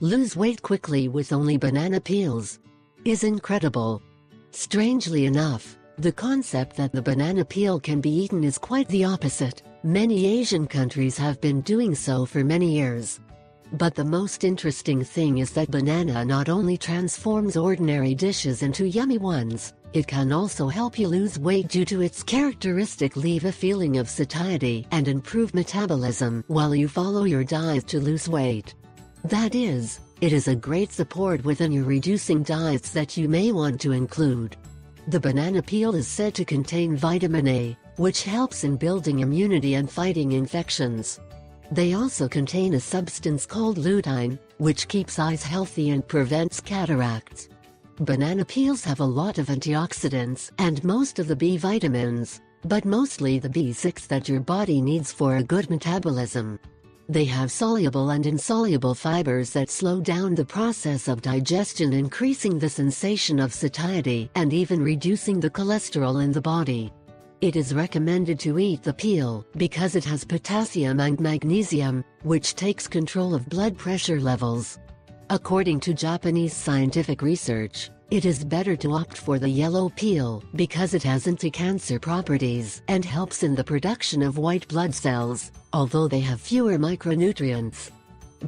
Lose weight quickly with only banana peels is incredible. Strangely enough, the concept that the banana peel can be eaten is quite the opposite. Many Asian countries have been doing so for many years. But the most interesting thing is that banana not only transforms ordinary dishes into yummy ones, it can also help you lose weight due to its characteristic leave a feeling of satiety and improve metabolism while you follow your diet to lose weight. That is, it is a great support within your reducing diets that you may want to include. The banana peel is said to contain vitamin A, which helps in building immunity and fighting infections. They also contain a substance called lutein, which keeps eyes healthy and prevents cataracts. Banana peels have a lot of antioxidants and most of the B vitamins, but mostly the B6 that your body needs for a good metabolism. They have soluble and insoluble fibers that slow down the process of digestion, increasing the sensation of satiety and even reducing the cholesterol in the body. It is recommended to eat the peel because it has potassium and magnesium, which takes control of blood pressure levels. According to Japanese scientific research, it is better to opt for the yellow peel because it has anti-cancer properties and helps in the production of white blood cells, although they have fewer micronutrients.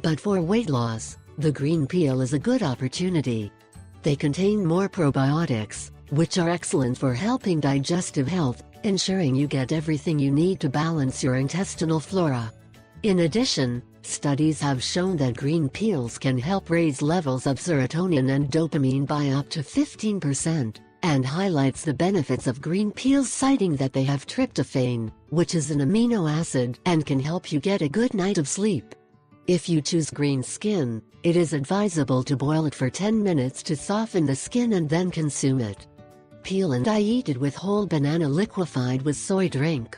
But for weight loss, the green peel is a good opportunity. They contain more probiotics, which are excellent for helping digestive health, ensuring you get everything you need to balance your intestinal flora. In addition, studies have shown that green peels can help raise levels of serotonin and dopamine by up to 15%, and highlights the benefits of green peels, citing that they have tryptophan, which is an amino acid and can help you get a good night of sleep. If you choose green skin, it is advisable to boil it for 10 minutes to soften the skin and then consume it. Peel and eat it with whole banana liquefied with soy drink.